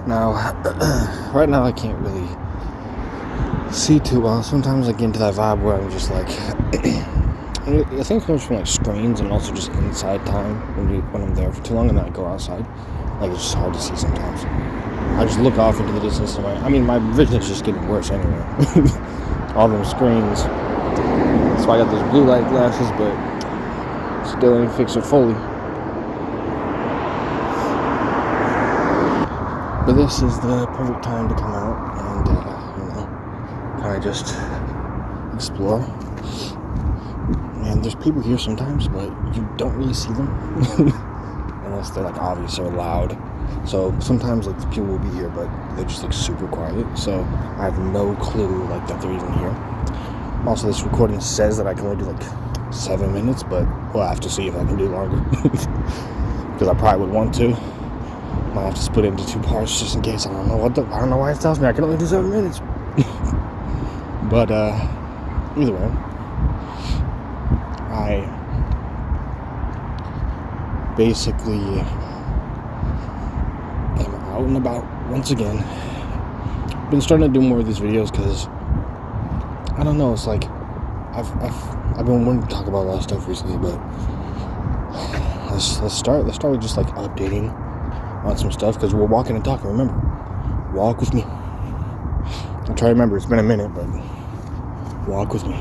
Now, right now I can't really see too well. Sometimes I get into that vibe where I'm just like, I think it comes from like screens and also just inside time when I'm there for too long and then I go outside. Like it's just hard to see sometimes. I just look off into the distance and my vision is just getting worse anyway. All them screens. So I got those blue light glasses, but still ain't fixed it fully. But this is the perfect time to come out and, kind of just explore. And there's people here sometimes, but you don't really see them unless they're like obvious or loud. So sometimes like people will be here, but they're just like super quiet. So I have no clue like that they're even here. Also, this recording says that I can only do like 7 minutes, but we'll have to see if I can do longer because I probably would want to. Might have to split it into 2 parts just in case. I don't know why it tells me I can only do 7 minutes. But either way, I basically am out and about once again. Been starting to do more of these videos because I don't know. It's like I've been wanting to talk about a lot of stuff recently, but let's start with just like updating on some stuff because we're walking and talking. Remember, walk with me. I'm trying to remember. It's been a minute, but walk with me.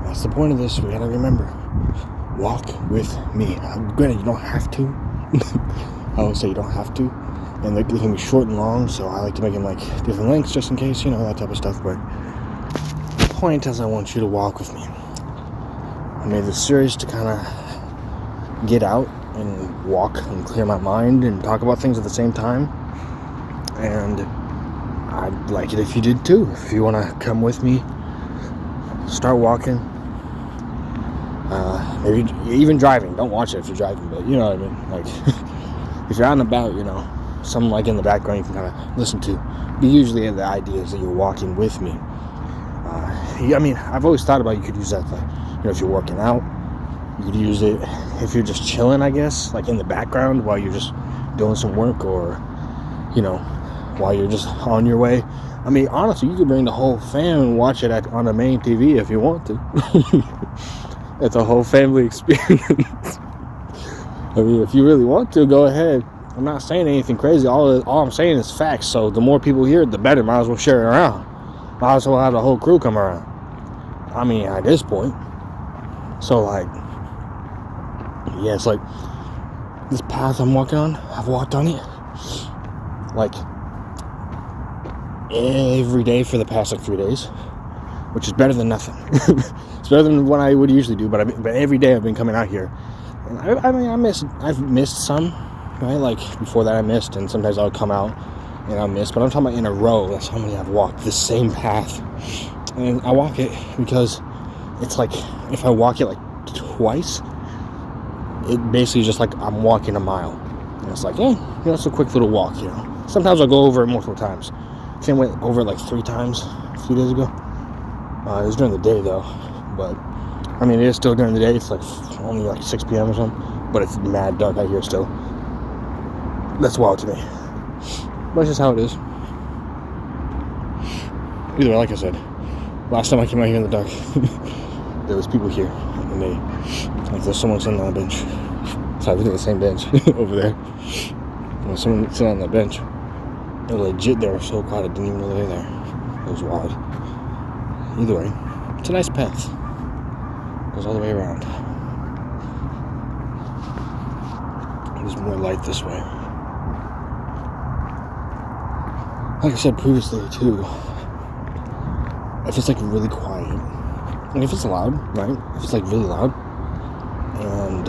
That's the point of this. We gotta remember. Walk with me. Granted, you don't have to. I would say you don't have to. And they can be short and long, so I like to make them like different lengths just in case, that type of stuff. But the point is I want you to walk with me. I made this series to kind of get out and walk and clear my mind and talk about things at the same time. And I'd like it if you did too. If you want to come with me, start walking. Maybe even driving. Don't watch it if you're driving, but you know what I mean. Like, if you're out and about, something like in the background you can kind of listen to. But usually the idea is that you're walking with me. I've always thought about you could use that, like, if you're working out, you could use it if you're just chilling, I guess, like in the background while you're just doing some work or, while you're just on your way. Honestly, you could bring the whole fam and watch it on the main TV if you want to. It's a whole family experience. If you really want to, go ahead. I'm not saying anything crazy. All I'm saying is facts. So the more people hear it, the better. Might as well share it around. Might as well have the whole crew come around. At this point. So, it's like this path I'm walking on. I've walked on it like every day for the past 3 days, which is better than nothing. It's better than what I would usually do, but every day I've been coming out here, and I've missed some, right? Like before that I missed, and sometimes I would come out and I'll miss, but I'm talking about in a row. That's how many I've walked the same path, and I walk it because it's like if I walk it like twice, it basically just like I'm walking a mile, and it's like, it's a quick little walk, Sometimes I'll go over it multiple times. I think I went over it like 3 times a few days ago. It was during the day though, but it is still during the day. It's like only like 6 p.m. or something, but it's mad dark out here still. That's wild to me, but it's just how it is. Either way, like I said, last time I came out here in the dark, there was people here, and there's someone sitting on a bench. Sorry, we're at the same bench over there. There's someone sitting on that bench. They're legit. They were so quiet, I didn't even know they were there. It was wild. Either way, it's a nice path. Goes all the way around. There's more light this way. Like I said previously too, if it's like really quiet, and if it's loud, right? If it's like really loud, and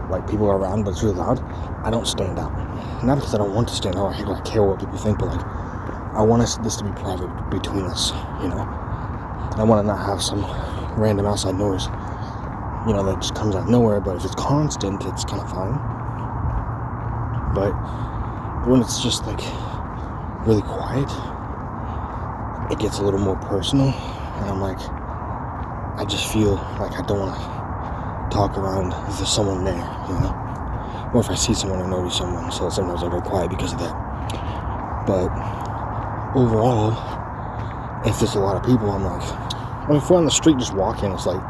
like people are around, but it's really loud, I don't stand out. Not because I don't want to stand out, I don't care what people think, but like, I want this to be private between us, I want to not have some random outside noise, that just comes out of nowhere. But if it's constant, it's kind of fine. But when it's just like really quiet, it gets a little more personal, and I'm like, I just feel like I don't want to talk around if there's someone there, or if I see someone or notice someone. So sometimes I go quiet because of that. But overall, if there's a lot of people, I'm like, well, if we're on the street just walking, it's like,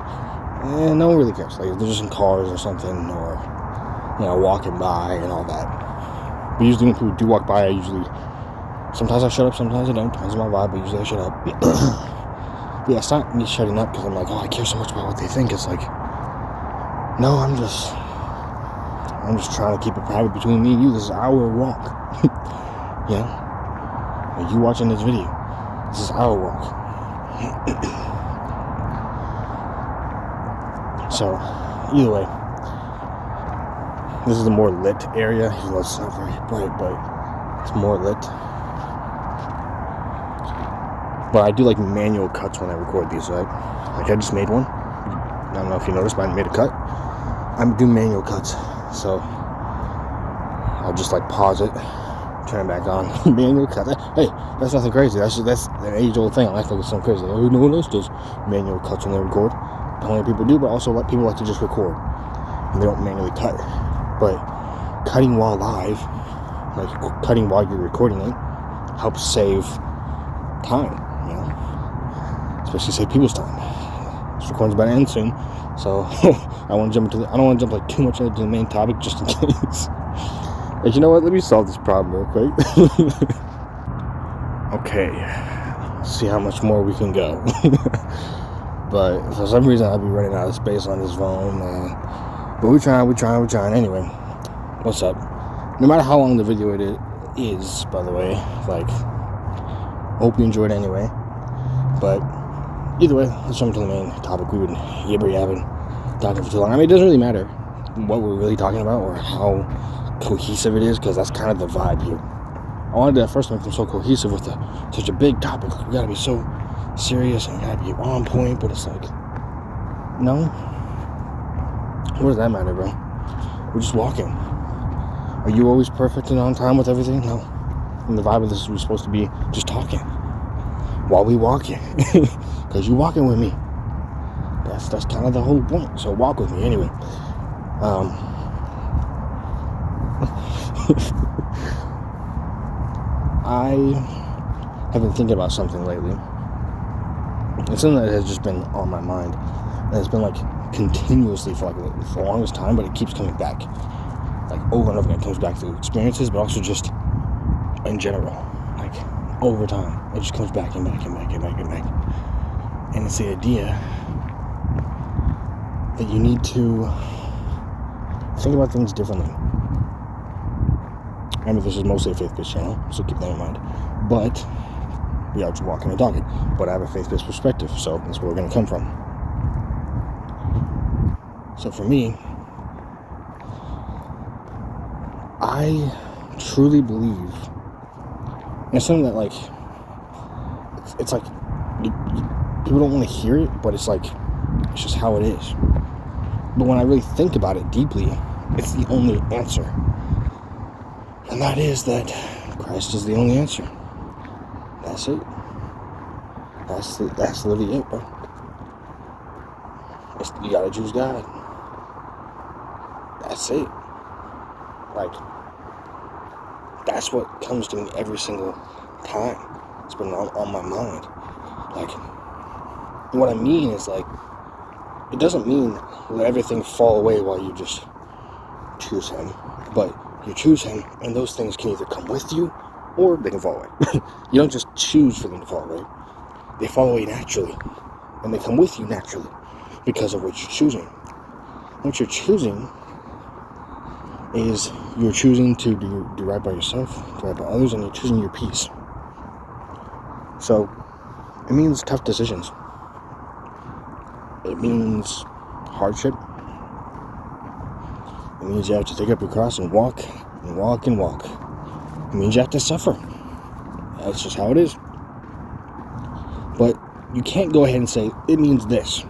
no one really cares. Like, if there's just in cars or something, or, walking by and all that. But usually when people do walk by, sometimes I shut up, sometimes I don't. Depends on my vibe, but usually I shut up. Yeah, it's not me shutting up because I'm like, I care so much about what they think. It's like, no, I'm just trying to keep it private between me and you. This is our walk. Like you watching this video, this is our walk. So, either way, this is a more lit area. Even though it's not very bright, but it's more lit. But I do like manual cuts when I record these, right? Like I just made one. I don't know if you noticed, but I made a cut. I'm doing manual cuts, so I'll just like pause it, turn it back on. Manual cut. Hey, that's nothing crazy. That's an age-old thing. I act like it's something crazy. No one else does manual cuts when they record. Plenty of people do, but also people like to just record and they don't manually cut. But cutting while live, like cutting while you're recording it, helps save time. Especially save people's time. This recording's about to end soon, so I don't want to jump like too much into the main topic just in case. Like, you know what? Let me solve this problem real quick. Okay, let's see how much more we can go. But for some reason, I'll be running out of space on this phone. But we're trying. Anyway, what's up? No matter how long the video it is, by the way, like, hope you enjoyed anyway. But either way, let's jump to the main topic. We've been yabbering, talking for too long. I mean, it doesn't really matter what we're really talking about or how cohesive it is, because that's kind of the vibe here. I wanted to at first make them so cohesive with such a big topic. Like, we gotta be so serious and we gotta be on point, but it's like, no. What does that matter, bro? We're just walking. Are you always perfect and on time with everything? No. And the vibe of this was supposed to be just talking while we walking, because you walking with me. That's kind of the whole point. So walk with me anyway. I have been thinking about something lately. It's something that has just been on my mind, and it's been like continuously for the longest time, but it keeps coming back, like over and over again. It comes back to experiences, but also just in general, like over time. It just comes back and back and back and back and back. And it's the idea that you need to think about things differently. I mean, this is mostly a faith-based channel, so keep that in mind. But we are just walking and talking. But I have a faith-based perspective, so that's where we're going to come from. So for me, I truly believe, and it's something that, like, it's like, people don't want to hear it, but it's like, it's just how it is. But when I really think about it deeply, it's the only answer. And that is that Christ is the only answer. That's it. That's literally it, bro. You gotta choose God. That's it. Like, that's what comes to me every single time. It's been on my mind. Like, what I mean is, like, it doesn't mean let everything fall away while you just choose Him. But you choose Him, and those things can either come with you, or they can fall away. You don't just choose for them to fall away. They fall away naturally. And they come with you naturally, because of what you're choosing. What you're choosing is, you're choosing to do right by yourself, do right by others, and you're choosing your peace. So, it means tough decisions. It means hardship. It means you have to take up your cross and walk and walk and walk. It means you have to suffer. That's just how it is. But you can't go ahead and say, it means this.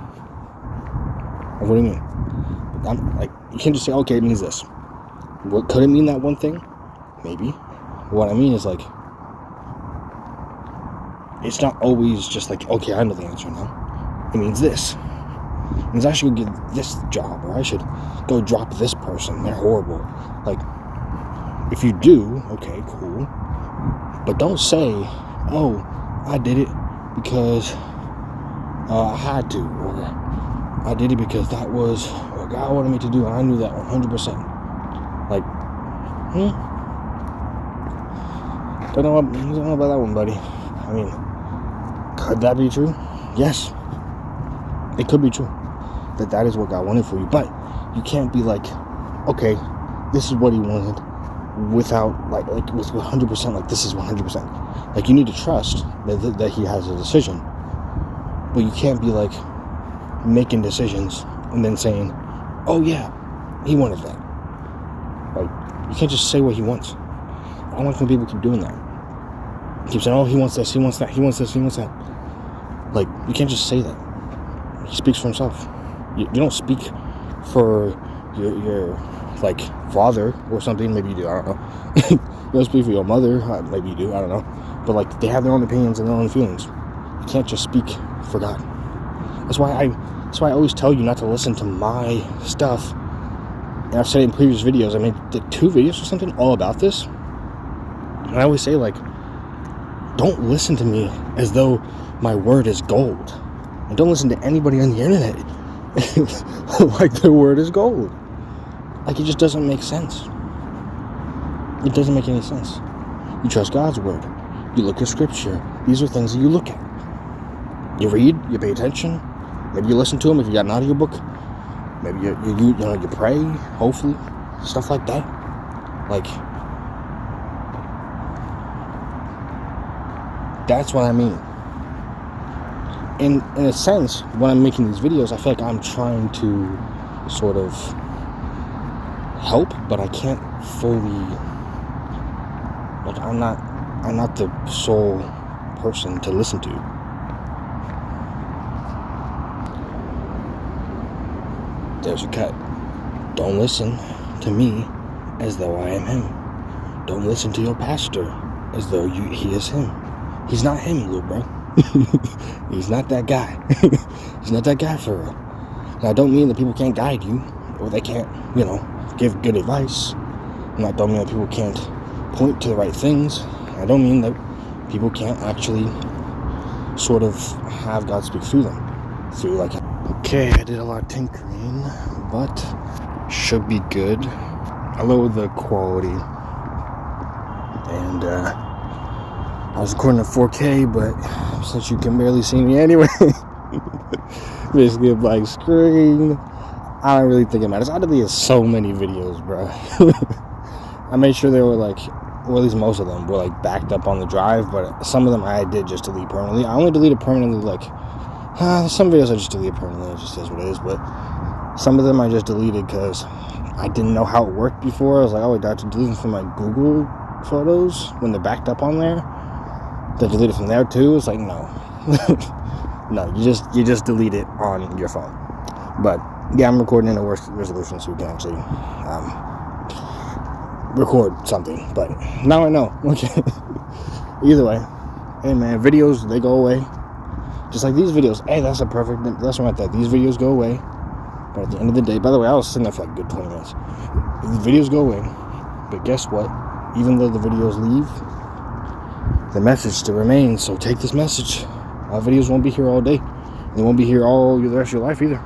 What do you mean? You can't just say, okay, it means this. What could it mean, that one thing? Maybe. What I mean is, like, it's not always just like, okay, I know the answer now. It means this. And I should go get this job, or I should go drop this person. They're horrible. Like, if you do, okay, cool. But don't say, oh, I did it because I had to, or I did it because that was what God wanted me to do, and I knew that 100%. Like, don't know about that one, buddy. I mean, could that be true? Yes, it could be true that is what God wanted for you, but you can't be like, okay, this is what He wanted, without like with 100%. Like, this is 100%. Like, you need to trust that He has a decision, but you can't be like making decisions and then saying, oh yeah, He wanted that. Like, you can't just say what He wants. I don't like when people keep doing that. Keep saying, oh, He wants this, He wants that, He wants this, He wants that. Like, you can't just say that. He speaks for Himself. You don't speak for your like father or something. Maybe you do, I don't know. You don't speak for your mother. Maybe you do, I don't know. But like, they have their own opinions and their own feelings. You can't just speak for God. That's why I always tell you not to listen to my stuff. And I've said it in previous videos. I made 2 videos or something all about this. And I always say, like, don't listen to me as though my word is gold. And don't listen to anybody on the internet like their word is gold. Like, it just doesn't make sense. It doesn't make any sense. You trust God's word. You look at scripture. These are things that you look at. You read, you pay attention. Maybe you listen to them if you got an audiobook. Maybe you pray, hopefully. Stuff like that. Like, that's what I mean. In a sense, when I'm making these videos, I feel like I'm trying to sort of help, but I can't fully. Like, I'm not the sole person to listen to. There's a cut. Don't listen to me as though I am Him. Don't listen to your pastor as though he is Him. He's not Him, little bro. He's not that guy. He's not that guy for real. Now, I don't mean that people can't guide you, or they can't, give good advice. And I don't mean that people can't point to the right things. I don't mean that people can't actually sort of have God speak through them. Through, like, okay, I did a lot of tinkering, but should be good. I lowered the quality, and I was recording at 4K, but since you can barely see me anyway, basically a blank screen, I don't really think it matters. I deleted so many videos, bro. I made sure they were like, or at least most of them were like backed up on the drive, but some of them I did just delete permanently. I only deleted permanently like, some videos I just deleted permanently, it just is what it is, but some of them I just deleted because I didn't know how it worked before. I was like, oh, I got to delete them from my Google photos when they're backed up on there. To delete it from there too, it's like, no. No, you just delete it on your phone. But yeah, I'm recording in a worse resolution so we can actually record something. But now I know. Okay. Either way, hey man, videos, they go away. Just like these videos. Hey, that's a perfect lesson right there. These videos go away. But at the end of the day, by the way, I was sitting there for like a good 20 minutes. The videos go away. But guess what? Even though the videos leave, the message still remains. So take this message. Our videos won't be here all day. They won't be here all the rest of your life either.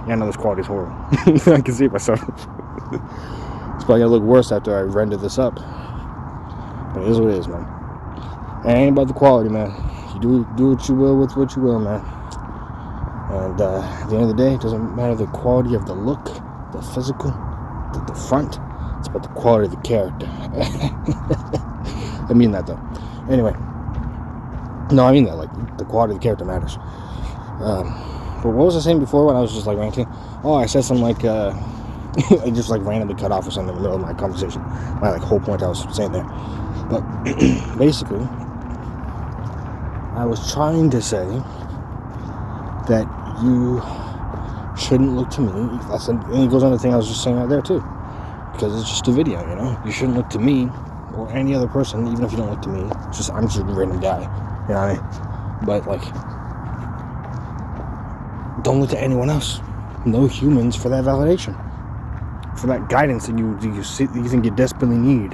Yeah, I know this quality is horrible. I can see it myself. It's probably gonna look worse after I render this up. But it is what it is, man. It ain't about the quality, man. You do what you will with what you will, man. And at the end of the day, it doesn't matter the quality of the look, the physical, the front. It's about the quality of the character. I mean that though. Anyway, no, I mean that, like, the quality of the character matters. But what was I saying before when I was just like ranting? Oh, I said something like, I just like randomly cut off or something in the middle of my conversation. My like whole point I was saying there. But basically, I was trying to say that you shouldn't look to me. And it goes on the thing I was just saying right there too. Because it's just a video, You shouldn't look to me or any other person, even if you don't look to me. I'm just a random guy, you know what I mean? But like, don't look to anyone else. no humans for that validation, for that guidance that you think you desperately need.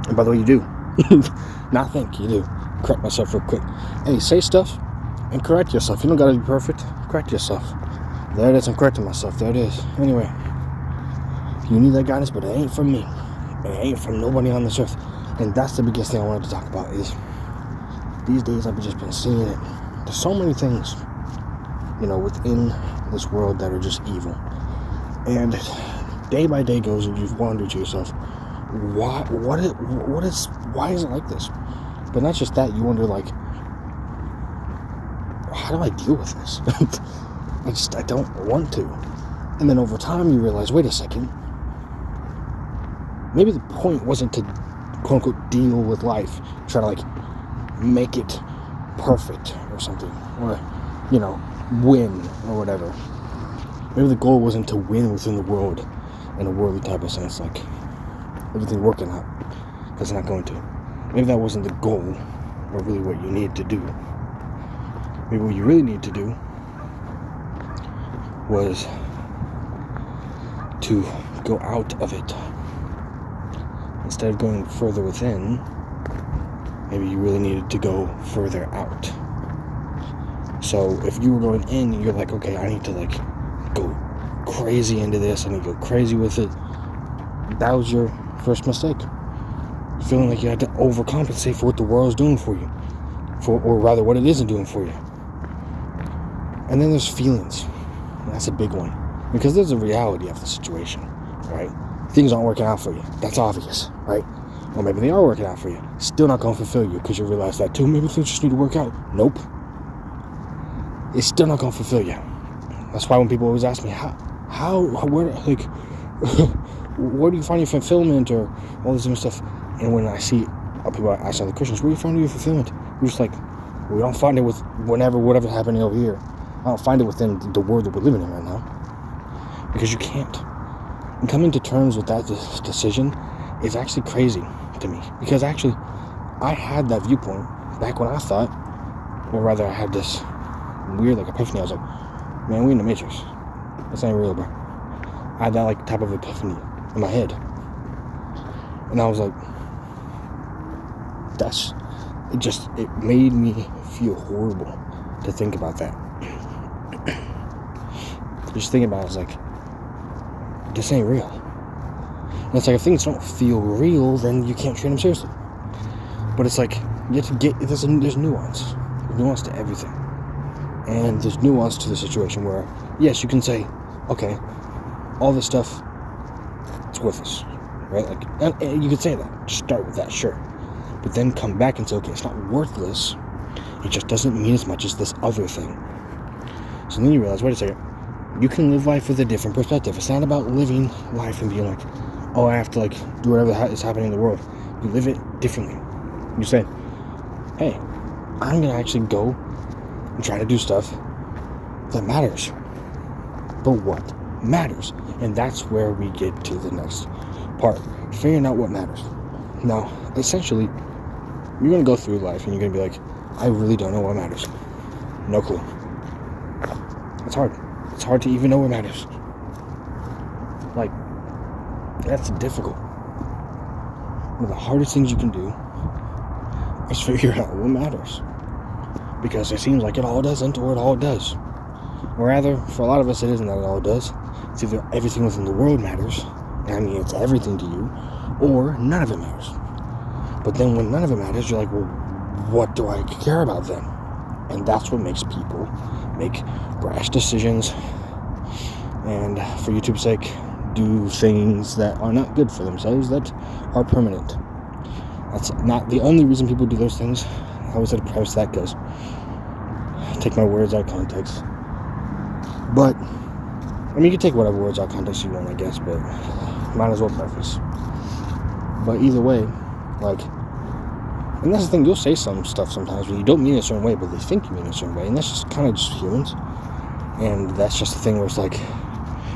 And by the way, you do. Not think, you do. Correct myself real quick. Hey, say stuff and correct yourself. You don't gotta be perfect. Correct yourself. There it is. I'm correcting myself. There it is. Anyway, you need that guidance, but it ain't from me. It ain't from nobody on this earth. And that's the biggest thing I wanted to talk about is these days I've just been seeing it. There's so many things, within this world that are just evil. And day by day goes and you wonder to yourself, why is it like this? But not just that, you wonder how do I deal with this? I don't want to. And then over time you realize, wait a second, maybe the point wasn't to quote unquote deal with life, try to make it perfect or something, or win or whatever. Maybe the goal wasn't to win within the world in a worldly type of sense, like everything working out, because it's not going to. Maybe that wasn't the goal, or really what you need to do. Maybe what you really need to do was to go out of it. Instead of going further within, maybe you really needed to go further out. So if you were going in, you're like, okay, I need to go crazy into this, I need to go crazy with it. That was your first mistake. Feeling like you had to overcompensate for what the world's doing for you, or rather what it isn't doing for you. And then there's feelings. That's a big one, because there's a reality of the situation, right? Things aren't working out for you. That's obvious, right? Or maybe they are working out for you. Still not going to fulfill you because you realize that too. Maybe things just need to work out. Nope. It's still not going to fulfill you. That's why when people always ask me, where do you find your fulfillment, or all this different stuff? And when I see people ask other Christians, where do you find your fulfillment? We're just like, we don't find it with whatever's happening over here. I don't find it within the world that we're living in right now. Because you can't. And coming to terms with that decision is actually crazy to me. Because actually, I had that viewpoint back when I thought, or rather I had this weird epiphany. I was like, man, we in the Matrix. This ain't real, bro. I had that type of epiphany in my head. And I was like, it made me feel horrible to think about that. Just thinking about it, I was like, this ain't real. And it's if things don't feel real, then you can't treat them seriously. But it's you have to get, there's nuance. There's nuance to everything. And there's nuance to the situation where, yes, you can say, okay, all this stuff, it's worthless, right? And you could say that. Just start with that, sure. But then come back and say, okay, it's not worthless. It just doesn't mean as much as this other thing. So then you realize, wait a second, you can live life with a different perspective. It's not about living life and being oh, I have to do whatever is happening in the world. You live it differently. You say, hey, I'm going to actually go and try to do stuff that matters. But what matters? And that's where we get to the next part. Figuring out what matters. Now, essentially, you're going to go through life and you're going to be I really don't know what matters. No clue. It's hard. It's hard to even know what matters. That's difficult. One of the hardest things you can do is figure out what matters. Because it seems like it all doesn't, or it all does. Or rather, for a lot of us, it isn't that it all does. It's either everything within the world matters, and it's everything to you, or none of it matters. But then when none of it matters, you're well, what do I care about then? And that's what makes people make brash decisions, and for YouTube's sake, do things that are not good for themselves, that are permanent. That's not the only reason people do those things. I always had to preface that because take my words out of context. But you can take whatever words out of context you want, I guess, but might as well preface. But either way, and that's the thing, you'll say some stuff sometimes when you don't mean it a certain way, but they think you mean it a certain way, and that's just kind of just humans. And that's just the thing where it's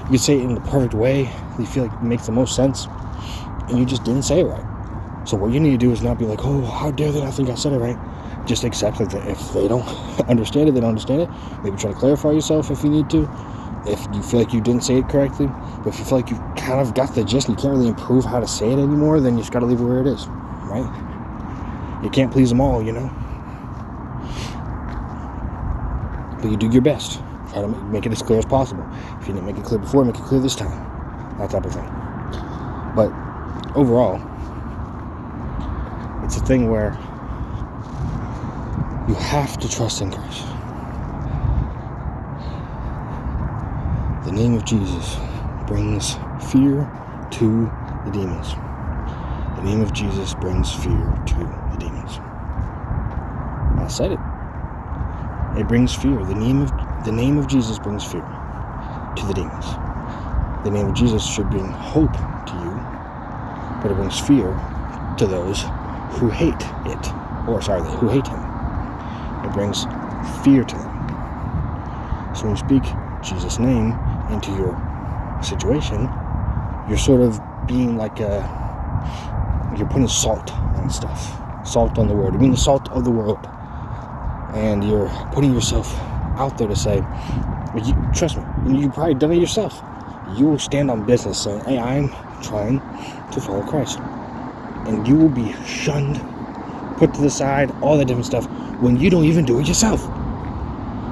you say it in the perfect way, you feel it makes the most sense, and you just didn't say it right. So what you need to do is not be like, oh, how dare they not think I said it right. Just accept that if they don't understand it, they don't understand it. Maybe try to clarify yourself if you need to. If you feel like you didn't say it correctly. But if you feel like you kind of got the gist and you can't really improve how to say it anymore, then you just got to leave it where it is, right? You can't please them all, But you do your best. Try to make it as clear as possible. If you didn't make it clear before, make it clear this time. That type of thing. But overall, it's a thing where you have to trust in Christ. The name of Jesus brings fear to the demons. The name of Jesus brings fear to the demons. I said it. It brings fear. The name of Jesus brings fear to the demons. The name of Jesus should bring hope to you, but it brings fear to those who hate it. Who hate him. It brings fear to them. So when you speak Jesus' name into your situation, you're sort of being like you're putting salt on stuff. Salt on the world. You're being the salt of the world. And you're putting yourself out there to say, trust me, and you've probably done it yourself. You will stand on business saying, hey, I'm trying to follow Christ. And you will be shunned, put to the side, all that different stuff, when you don't even do it yourself.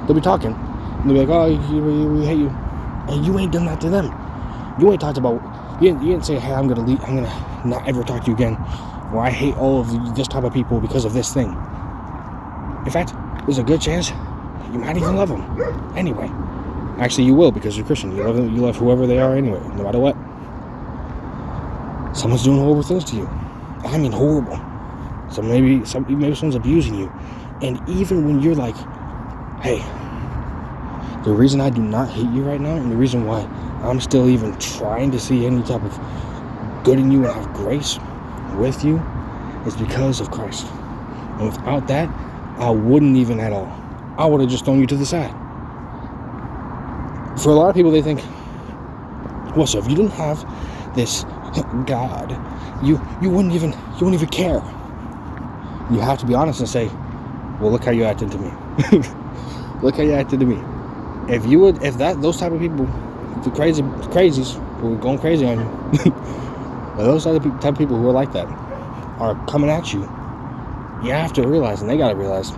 They'll be talking, and they'll be like, oh, we hate you. And you ain't done that to them. You ain't talked about, you didn't say, hey, I'm going to leave, I'm going to not ever talk to you again, or I hate all of this type of people because of this thing. In fact, there's a good chance you might even love them anyway. Actually, you will, because you're Christian. You love them, you love whoever they are anyway, no matter what. Someone's doing horrible things to you. I mean horrible. So maybe someone's abusing you. And even when you're like, hey, the reason I do not hate you right now, and the reason why I'm still even trying to see any type of good in you and have grace with you, is because of Christ. And without that, I wouldn't even at all. I would have just thrown you to the side. For a lot of people, they think, well, so if you didn't have this God, you wouldn't even care. You have to be honest and say, well, look how you acted to me. Look how you acted to me. If those type of people, the crazies who are going crazy on you, those type of people who are like that are coming at you, you have to realize, and they got to realize,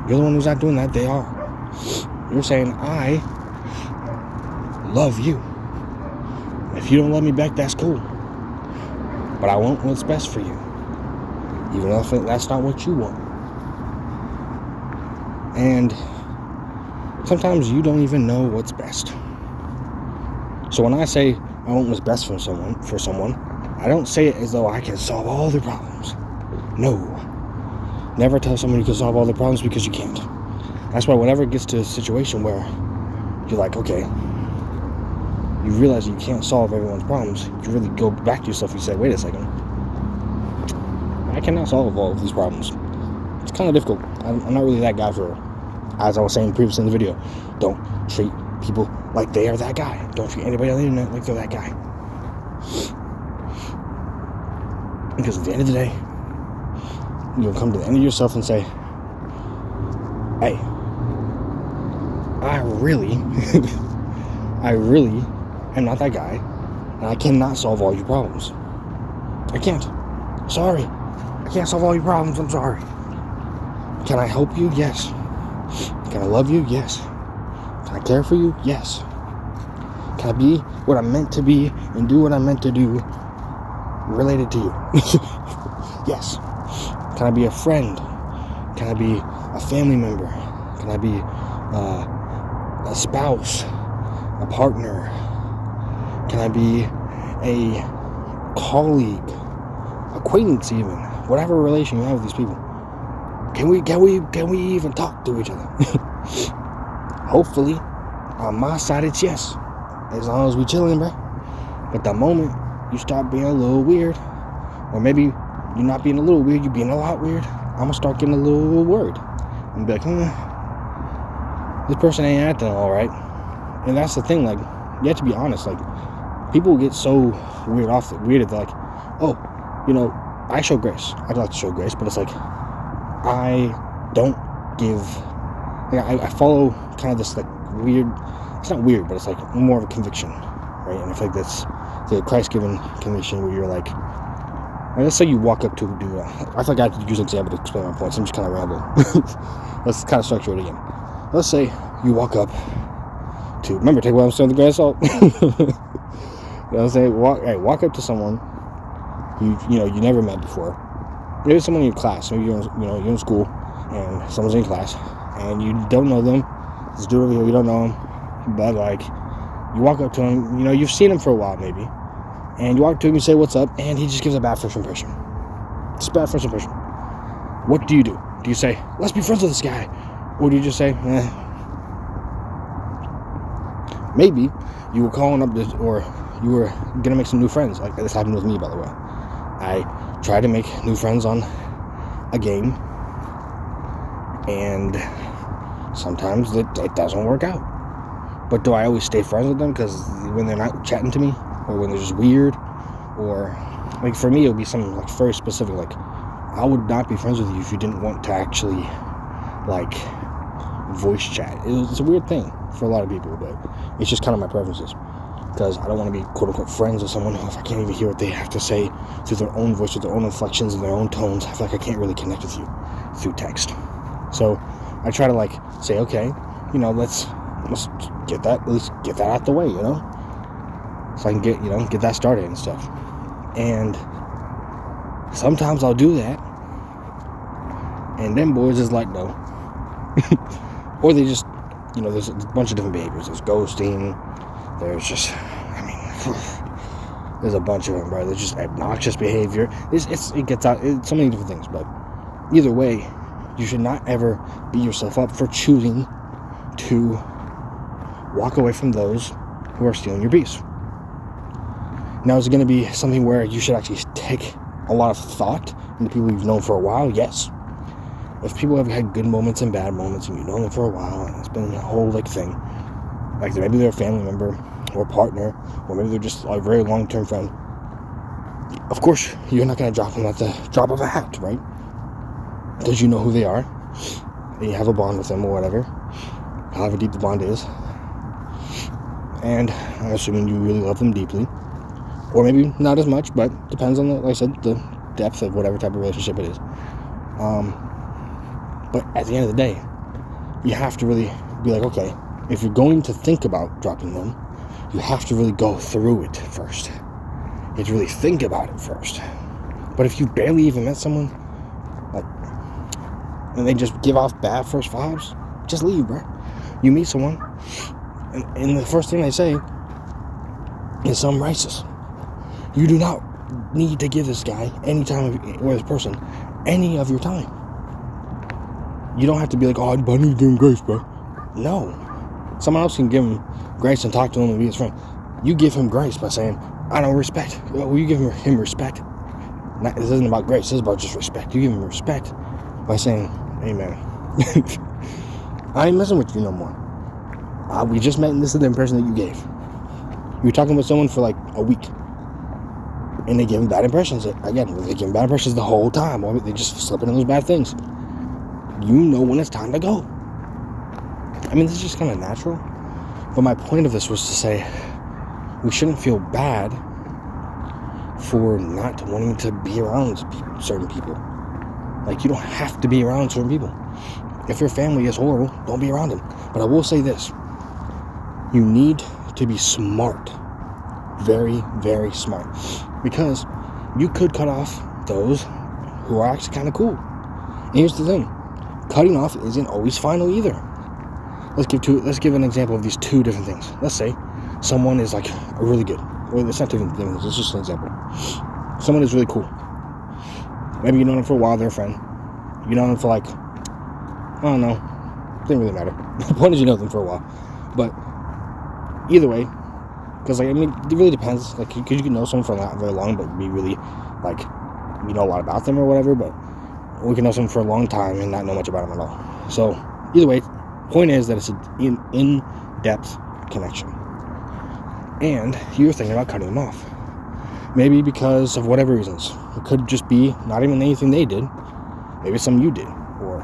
you're the one who's not doing that. They are. You're saying, I love you. If you don't love me back, that's cool. But I want what's best for you, even if that's not what you want. And sometimes you don't even know what's best. So when I say I want what's best for someone, I don't say it as though I can solve all their problems. No. Never tell someone you can solve all their problems, because you can't. That's why whenever it gets to a situation where you're like, okay, you realize you can't solve everyone's problems, you really go back to yourself and you say, wait a second, I cannot solve all of these problems. It's kind of difficult. I'm not really that guy for, as I was saying previously in the video, don't treat people like they are that guy. Don't treat anybody on the internet like they're that guy. Because at the end of the day, you'll come to the end of yourself and say, hey, I really am not that guy, and I cannot solve all your problems. I can't. Sorry. I can't solve all your problems. I'm sorry. Can I help you? Yes. Can I love you? Yes. Can I care for you? Yes. Can I be what I'm meant to be and do what I'm meant to do related to you? Yes. Can I be a friend? Can I be a family member? Can I be a spouse? A partner? Can I be a colleague? Acquaintance even? Whatever relation you have with these people. Can we even talk to each other? Hopefully, on my side it's yes. As long as we chilling, bro. But the moment you start being a little weird, or maybe you're not being a little weird, you're being a lot weird, I'm gonna start getting a little worried. I'm be like, this person ain't acting alright. And that's the thing, like, you have to be honest, like, people get so weirded, they're like, oh, I show grace. I'd like to show grace, but it's like, I don't give, I follow kind of this, like, weird, it's not weird, but it's like more of a conviction, right? And I feel like that's the Christ-given conviction, where you're like, let's say you walk up to a dude. I feel like I have to use an example to explain my points. I'm just kind of rambling. Let's kind of structure it again. Let's say you walk up to, remember, take what I'm saying with a grain of salt. I'm saying, walk up to someone you never met before. Maybe someone in your class. Maybe you're in school and someone's in your class and you don't know them. This dude over here, you don't know him, but like, you walk up to him. You've seen him for a while maybe, and you walk up to him, you say what's up, and he just gives a bad first impression. It's a bad first impression. What do you do? Do you say, let's be friends with this guy? Or do you just say, Maybe you were calling up or you were gonna make some new friends. Like, this happened with me, by the way. I tried to make new friends on a game, and sometimes it doesn't work out. But do I always stay friends with them because when they're not chatting to me, or when they're just weird, or like, for me it would be something like very specific, like, I would not be friends with you if you didn't want to actually, like, voice chat. It's a weird thing for a lot of people, but it's just kind of my preferences, because I don't want to be quote-unquote friends with someone who, if I can't even hear what they have to say through their own voice, with their own inflections and their own tones, I feel like I can't really connect with you through text. So I try to, like, say, okay, let's get that, at least get that out the way, so I can get that started and stuff. And sometimes I'll do that, and them boys is like, no. Or they just, there's a bunch of different behaviors. There's ghosting. There's just, there's a bunch of them, bro. There's just obnoxious behavior. It gets out. It's so many different things. But either way, you should not ever beat yourself up for choosing to walk away from those who are stealing your peace. Now, is it going to be something where you should actually take a lot of thought into people you've known for a while? Yes. If people have had good moments and bad moments, and you've known them for a while, and it's been a whole, like, thing, like, maybe they're a family member or partner, or maybe they're just a very long-term friend, of course you're not going to drop them at the drop of a hat, right? Because you know who they are, and you have a bond with them, or whatever, however deep the bond is, and I'm assuming you really love them deeply, or maybe not as much, but depends on, like I said, the depth of whatever type of relationship it is. But at the end of the day, you have to really be like, okay, if you're going to think about dropping them, you have to really go through it first. You have to really think about it first. But if you barely even met someone, like, and they just give off bad first vibes, just leave, bro. You meet someone, and the first thing they say is something racist. You do not need to give this guy any time, or this person, any of your time. You don't have to be like, oh, I need to give him grace, bro. No. Someone else can give him grace and talk to him and be his friend. You give him grace by saying, I don't respect. Well, you give him respect. This isn't about grace. This is about just respect. You give him respect by saying, hey, man, I ain't messing with you no more. We just met, and this is the impression that you gave. You were talking with someone for like a week, and they give him bad impressions. Again, they give him bad impressions the whole time, or they just slip into those bad things. You know when it's time to go. I mean, this is just kind of natural. But my point of this was to say, we shouldn't feel bad for not wanting to be around certain people. Like, you don't have to be around certain people. If your family is horrible, don't be around them. But I will say this. You need to be smart. Very, very smart. Because you could cut off those who are actually kind of cool. And here's the thing. Cutting off isn't always final either. Let's give an example of these two different things. Let's say someone is like a really good. Well, it's not different things. It's just an example. Someone is really cool. Maybe you know them for a while. They're a friend. You know them for like, I don't know. It didn't really matter. The point is you know them for a while. But either way, because like, I mean, it really depends. Like, because you can know someone for not very long, but be really like, you know a lot about them or whatever. But we can know someone for a long time and not know much about them at all. So either way, point is that it's an in-depth connection. And you're thinking about cutting them off. Maybe because of whatever reasons. It could just be not even anything they did. Maybe it's something you did. Or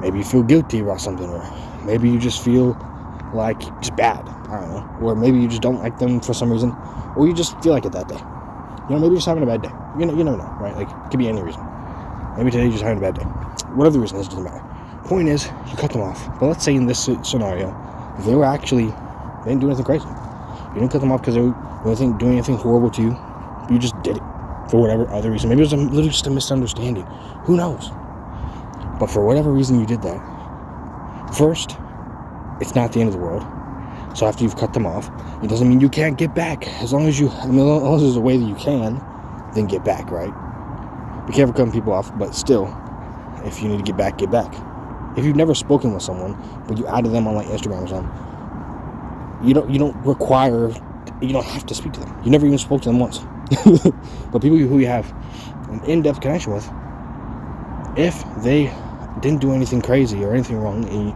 maybe you feel guilty about something. Or maybe you just feel like it's bad. I don't know. Or maybe you just don't like them for some reason. Or you just feel like it that day. Maybe you're just having a bad day. You never know, right? Like, it could be any reason. Maybe today you're just having a bad day. Whatever the reason is, doesn't matter. Point is, you cut them off. But let's say in this scenario, if they didn't do anything crazy. You didn't cut them off because they were doing anything horrible to you. You just did it for whatever other reason. Maybe it was literally just a misunderstanding. Who knows? But for whatever reason you did that, first, it's not the end of the world. So after you've cut them off, it doesn't mean you can't get back. As long as there's a way that you can, then get back, right? Be careful cutting people off, but still, if you need to get back, get back. If you've never spoken with someone, but you added them on like Instagram or something, you don't have to speak to them. You never even spoke to them once. But people who you have an in-depth connection with, if they didn't do anything crazy or anything wrong, and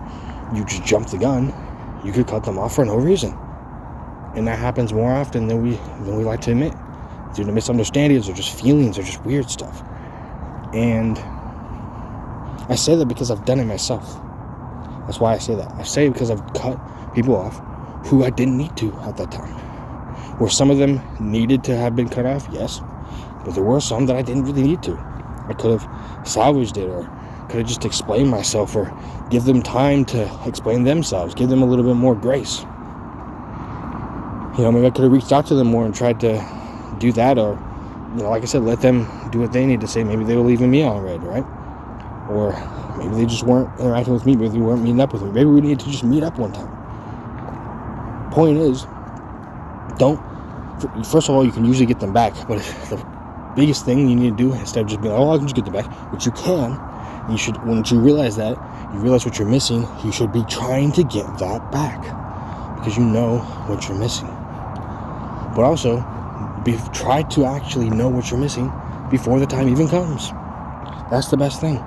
you just jumped the gun, you could cut them off for no reason. And that happens more often than we like to admit. Due to misunderstandings or just feelings or just weird stuff. And I say that because I've done it myself. That's why I say that. I say it because I've cut people off who I didn't need to at that time. Where some of them needed to have been cut off, yes. But there were some that I didn't really need to. I could have salvaged it, or could have just explained myself, or give them time to explain themselves, give them a little bit more grace. Maybe I could have reached out to them more and tried to do that, or, like I said, let them do what they need to say. Maybe they were leaving me on red, right? Or maybe they just weren't interacting with me. Maybe they weren't meeting up with me. Maybe we needed to just meet up one time. Point is, first of all, you can usually get them back, but the biggest thing you need to do, instead of just being like, I can just get them back, which you can, once you realize that, you realize what you're missing, you should be trying to get that back, because you know what you're missing. But also, try to actually know what you're missing before the time even comes. That's the best thing.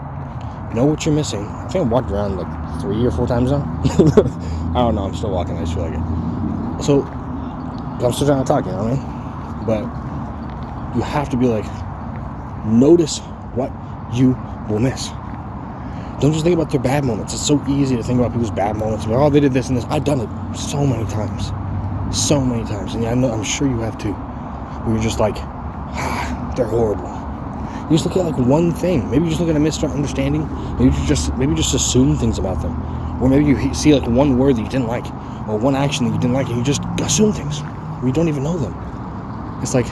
Know what you're missing. I think I walked around like 3 or 4 times now. I don't know, I'm still walking, I just feel like it. So, I'm still trying to talk, you know what I mean? But you have to be like, notice what you will miss. Don't just think about their bad moments. It's so easy to think about people's bad moments. Like, they did this and this. I've done it so many times. So many times. And I'm sure you have too. Where you're just like, they're horrible. You just look at like one thing. Maybe you just look at a misunderstanding. Maybe you just assume things about them. Or maybe you see like one word that you didn't like, or one action that you didn't like, and you just assume things. You don't even know them. It's like,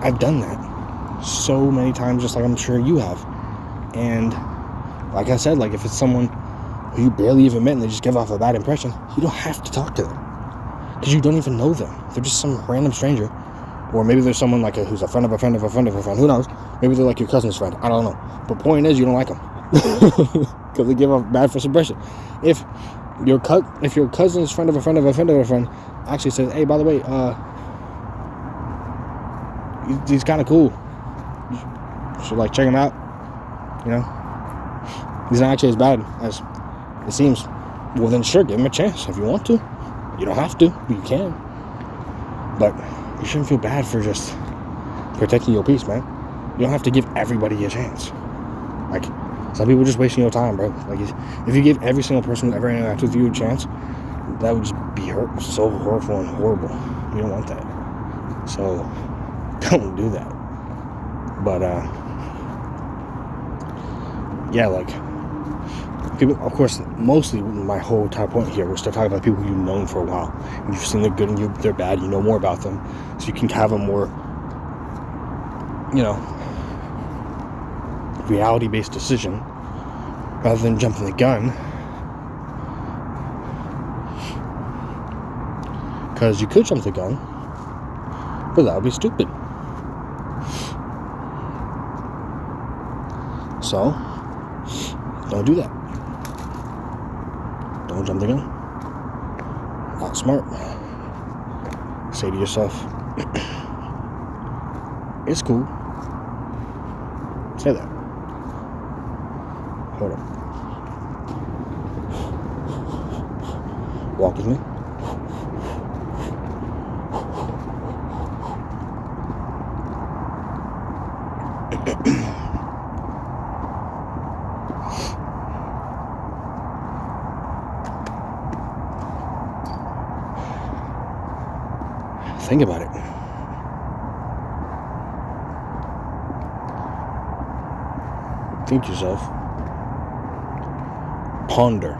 I've done that so many times, just like I'm sure you have. And like I said, like if it's someone who you barely even met and they just give off a bad impression, you don't have to talk to them, because you don't even know them. They're just some random stranger. Or maybe there's someone like who's a friend of a friend of a friend of a friend. Who knows? Maybe they're like your cousin's friend. I don't know. But point is, you don't like them because they give off bad first impression. If your cousin's friend of a friend of a friend of a friend actually says, "Hey, by the way, he's kind of cool. You should like check him out. He's not actually as bad as it seems." Well, then sure, give him a chance if you want to. You don't have to, but you can. But you shouldn't feel bad for just protecting your peace, man. You don't have to give everybody a chance. Like, some people are just wasting your time, bro. Like, if you give every single person who ever interacted with you a chance, that would just be so hurtful and horrible. You don't want that. So, don't do that. But, yeah, like, people, of course, mostly my whole entire point here was to talk about people you've known for a while. And you've seen their good and their bad. You know more about them. So you can have a more, reality-based decision rather than jumping the gun. Because you could jump the gun, but that would be stupid. So, don't do that. Don't jump the gun. Not smart. Say to yourself, it's cool. Say that. Hold on. Walk with me. Think about it. Think to yourself. Ponder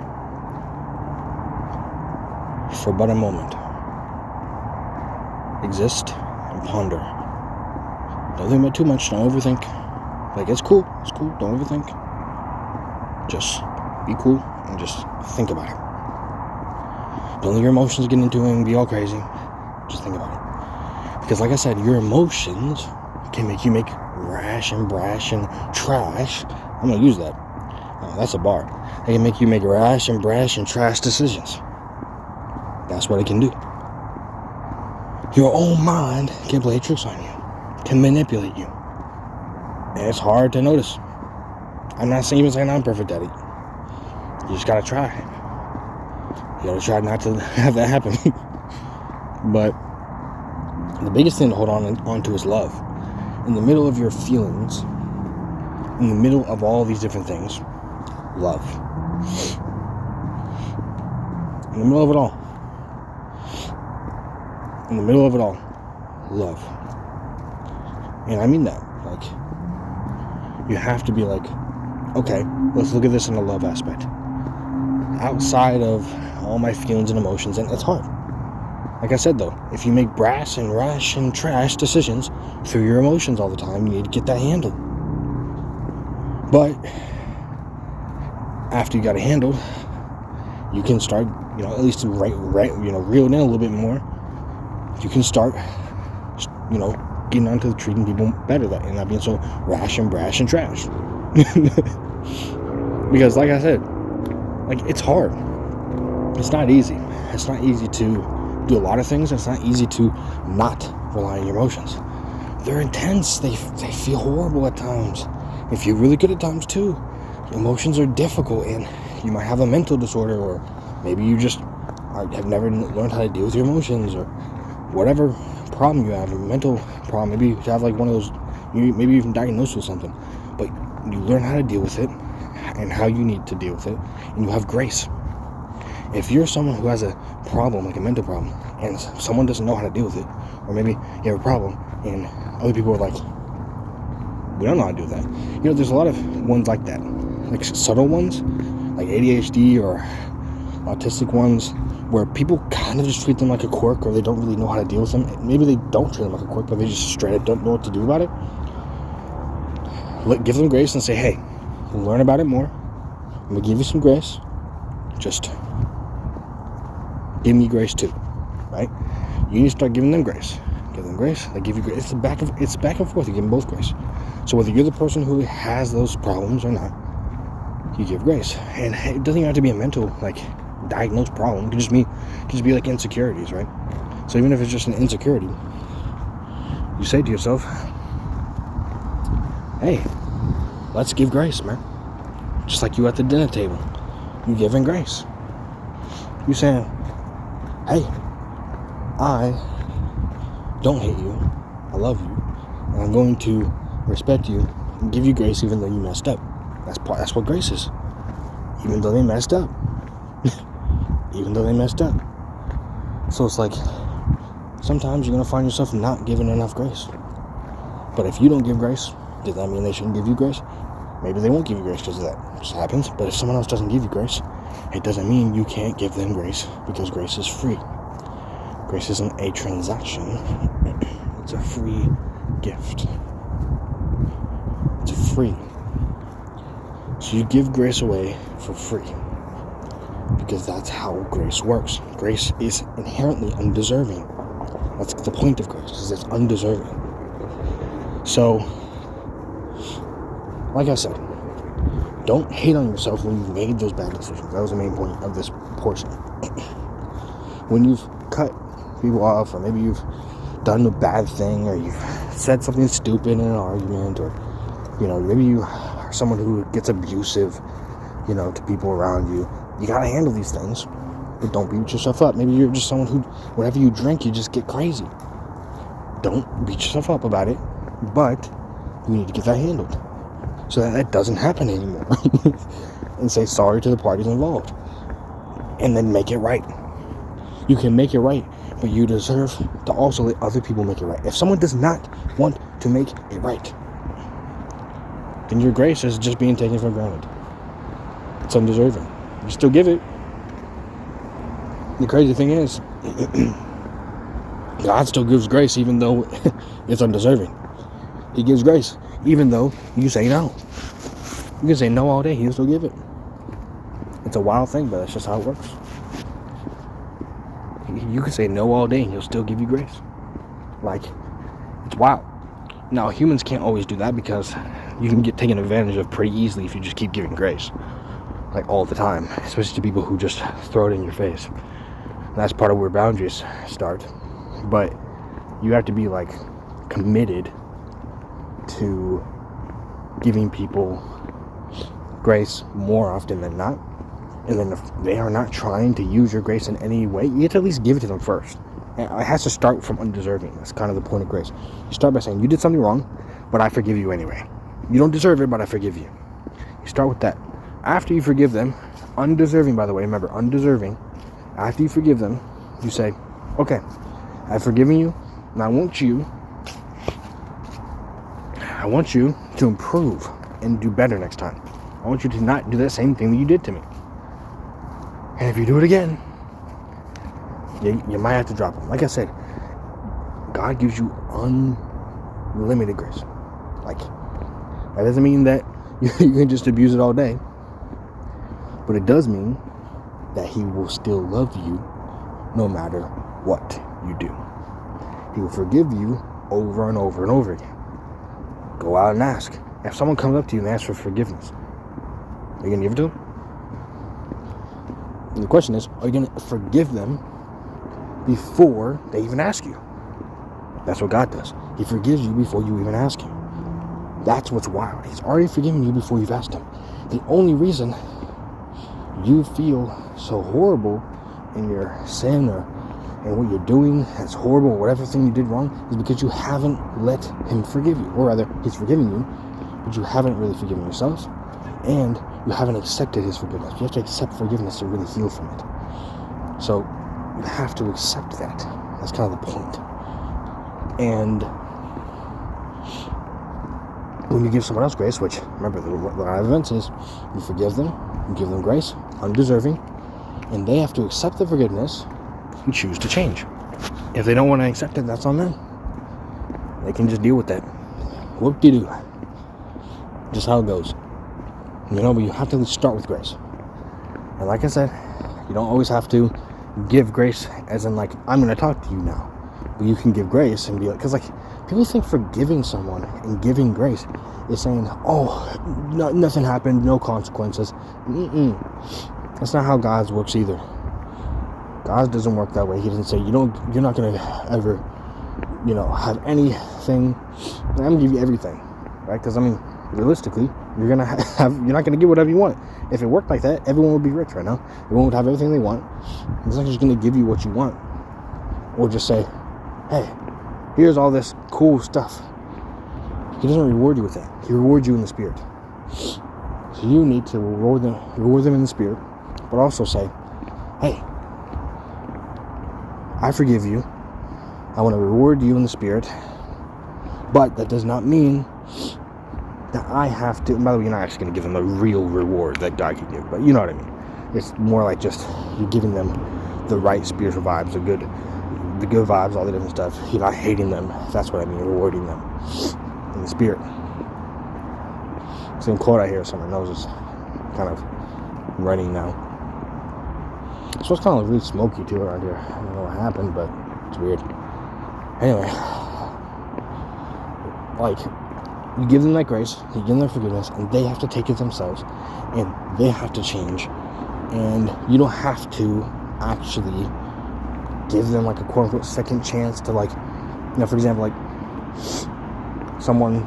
for but a moment. Exist and ponder. Don't think about too much. Don't overthink. Like, it's cool. It's cool. Don't overthink. Just be cool and just think about it. Don't let your emotions get into it and be all crazy. Just think about it. Because like I said, your emotions can make you make rash and brash and trash. I'm going to use that. That's a bar. They can make you make rash and brash and trash decisions. That's what it can do. Your own mind can play tricks on you. Can manipulate you. And it's hard to notice. I'm not even saying I'm perfect at it. You just got to try. You got to try not to have that happen. But the biggest thing to hold on to is love. In the middle of your feelings, in the middle of all these different things, love. In the middle of it all. In the middle of it all, love. And I mean that. Like, you have to be like, okay, let's look at this in a love aspect. Outside of all my feelings and emotions, and it's hard. Like I said though, if you make brash and rash and trash decisions through your emotions all the time, you need to get that handled. But after you got it handled, you can start, at least reel it in a little bit more. You can start, getting onto treating people better and not being so rash and brash and trash. Because like I said, it's hard. It's not easy. It's not easy to do a lot of things. It's not easy to not rely on your emotions. They're intense. They feel horrible at times. They feel really good at times too. Emotions are difficult, and you might have a mental disorder, or maybe you just have never learned how to deal with your emotions, or whatever problem you have, a mental problem. Maybe you have one of those, maybe you've been diagnosed with something, but you learn how to deal with it and how you need to deal with it, and you have grace. If you're someone who has a problem, like a mental problem, and someone doesn't know how to deal with it, or maybe you have a problem and other people are like, we don't know how to do that. There's a lot of ones like that, like subtle ones, like ADHD or autistic ones, where people kind of just treat them like a quirk, or they don't really know how to deal with them. Maybe they don't treat them like a quirk, but they just straight up don't know what to do about it. Give them grace and say, hey, learn about it more. I'm going to give you some grace. Just give me grace too, right? You need to start giving them grace. Give them grace. They give you grace. It's back and forth. You give them both grace. So whether you're the person who has those problems or not, you give grace. And it doesn't even have to be a mental, diagnosed problem. It could just be like insecurities, right? So even if it's just an insecurity, you say to yourself, hey, let's give grace, man. Just like you at the dinner table. You giving grace. You saying, hey, I don't hate you. I love you. And I'm going to respect you and give you grace even though you messed up. That's what grace is. Even though they messed up. Even though they messed up. So it's like, sometimes you're going to find yourself not giving enough grace. But if you don't give grace, does that mean they shouldn't give you grace? Maybe they won't give you grace because of that. It just happens. But if someone else doesn't give you grace, it doesn't mean you can't give them grace, because grace is free. Grace isn't a transaction. It's a free gift. It's free. So you give grace away for free, because that's how grace works. Grace is inherently undeserving. That's the point of grace, is it's undeserving. So, like I said, don't hate on yourself when you've made those bad decisions. That was the main point of this portion. When you've cut people off, or maybe you've done a bad thing, or you've said something stupid in an argument, or maybe you are someone who gets abusive, to people around you. You gotta handle these things, but don't beat yourself up. Maybe you're just someone who, whenever you drink, you just get crazy. Don't beat yourself up about it, but you need to get that handled so that doesn't happen anymore. And say sorry to the parties involved, and then make it right. You can make it right but you deserve to also let other people make it right. If someone does not want to make it right, then your grace is just being taken for granted. It's undeserving. You still give it. The crazy thing is, God still gives grace even though it's undeserving. He gives grace even though you say no. You can say no all day, he'll still give it. It's a wild thing, but that's just how it works. You can say no all day and he'll still give you grace. Like, it's wild. Now, humans can't always do that because you can get taken advantage of pretty easily if you just keep giving grace. Like, all the time. Especially to people who just throw it in your face. And that's part of where boundaries start. But you have to be, like, committed to giving people grace more often than not. And then if they are not trying to use your grace in any way, you have to at least give it to them first. And it has to start from undeserving. That's kind of the point of grace. You start by saying, you did something wrong, but I forgive you anyway. You don't deserve it, but I forgive you. You start with that. After you forgive them, undeserving, by the way, remember, undeserving. After you forgive them, you say, okay, I've forgiven you, and I want you to improve and do better next time. I want you to not do that same thing that you did to me. And if you do it again, you might have to drop them. Like I said, God gives you unlimited grace. Like, that doesn't mean that you can just abuse it all day. But it does mean that he will still love you no matter what you do. He will forgive you over and over and over again. Go out and ask. If someone comes up to you and asks for forgiveness, are you going to give it to them? And the question is, are you going to forgive them before they even ask you? That's what God does. He forgives you before you even ask him. That's what's wild. He's already forgiven you before you've asked him. The only reason you feel so horrible in your sin or in what you're doing that's horrible, or whatever thing you did wrong, is because you haven't let him forgive you. Or rather, he's forgiven you, but you haven't really forgiven yourself. And you haven't accepted his forgiveness. You have to accept forgiveness to really heal from it. So you have to accept that. That's kind of the point. And when you give someone else grace, which, remember, the line of events is you forgive them, you give them grace, undeserving, and they have to accept the forgiveness and choose to change. If they don't want to accept it, that's on them. They can just deal with that. Whoop-de-doo. Just how it goes. But you have to start with grace. And like I said, you don't always have to give grace as in, like, I'm going to talk to you now. But you can give grace and be like, because, like, people think forgiving someone and giving grace is saying, oh, nothing happened, no consequences. That's not how God works either. God doesn't work that way. He doesn't say, you're not going to ever, have anything. I'm going to give you everything, right? Because, realistically, you're not going to get whatever you want. If it worked like that, everyone would be rich right now. Everyone would have everything they want. He's not just going to give you what you want. Or just say, hey, here's all this cool stuff. He doesn't reward you with that. He rewards you in the spirit. So you need to reward them in the spirit, but also say, hey, I forgive you. I want to reward you in the spirit, but that does not mean that I have to. And by the way, you're not actually going to give them a real reward that God can give, but you know what I mean. It's more like just you're giving them the right spiritual vibes, the good vibes, all the different stuff. You're not hating them. That's what I mean, rewarding them in the spirit. Same quote I hear, so my nose is kind of running now. So it's kind of really smoky too around here. I don't know what happened, but it's weird. Anyway, like, you give them that grace, you give them that forgiveness, and they have to take it themselves, and they have to change. And you don't have to actually give them, like, a quote-unquote second chance to, like, for example, like, someone,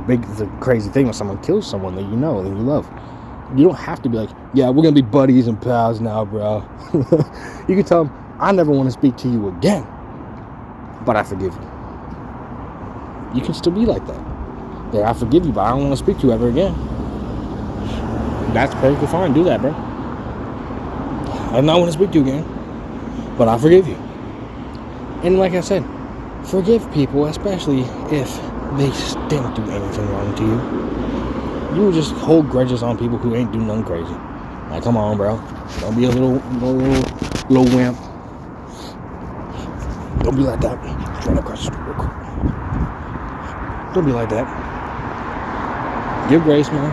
it's a crazy thing when someone kills someone that you know and you love. You don't have to be like, yeah, we're going to be buddies and pals now, bro. You can tell them, I never want to speak to you again, but I forgive you. You can still be like that. Yeah, I forgive you, but I don't want to speak to you ever again. That's perfectly fine. Do that, bro. I do not want to speak to you again, but I forgive you. And like I said, forgive people, especially if they didn't do anything wrong to you. You just hold grudges on people who ain't do nothing crazy. Like, come on, bro. Don't be a little wimp. Don't be like that. Run across the street real quick. Don't be like that. Give grace, man.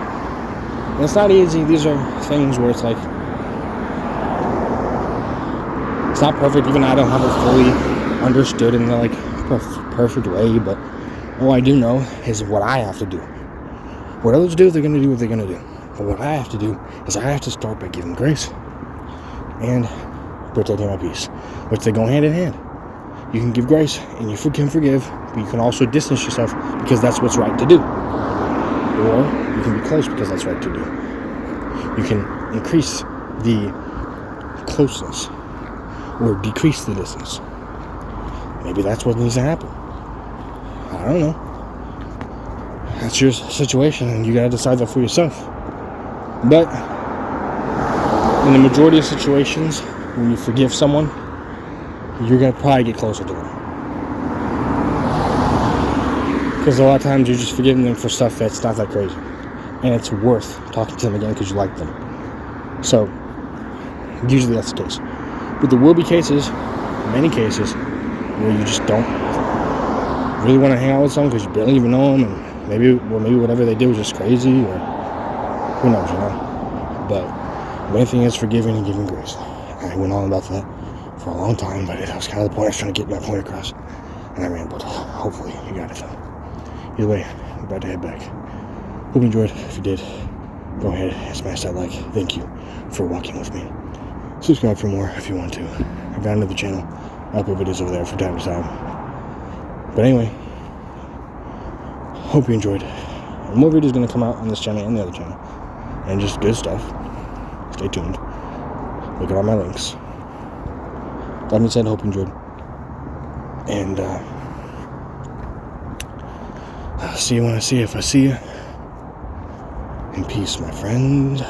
And it's not easy. These are things where it's like, it's not perfect. Even I don't have it fully understood in the perfect way. But all I do know is what I have to do. What others do, they're gonna do what they're gonna do. But what I have to do is I have to start by giving grace and protecting my peace, which they go hand in hand. You can give grace and you can forgive, but you can also distance yourself because that's what's right to do. Or you can be close because that's right to do. You can increase the closeness or decrease the distance. Maybe that's what needs to happen. I don't know. That's your situation and you gotta decide that for yourself. But in the majority of situations, when you forgive someone, you're going to probably get closer to them. Because a lot of times you're just forgiving them for stuff that's not that crazy. And it's worth talking to them again because you like them. So, usually that's the case. But there will be cases, many cases, where you just don't really want to hang out with someone because you barely even know them. And maybe whatever they did was just crazy, or who knows, you know. But the main thing is forgiving and giving grace. I went on about that for a long time, but that was kind of the point I was trying to get my point across, and I rambled. Hopefully you got it though. Either way, I'm about to head back. Hope you enjoyed. If you did, go ahead and smash that like. Thank you for walking with me. Subscribe for more if you want to. I've got another channel. I upload videos over there from time to time. But anyway, hope you enjoyed. And more videos going to come out on this channel and the other channel, and just good stuff. Stay tuned. Look at all my links. That being said, I hope you enjoyed. And I'll see you when I see you. If I see you. In peace, my friend.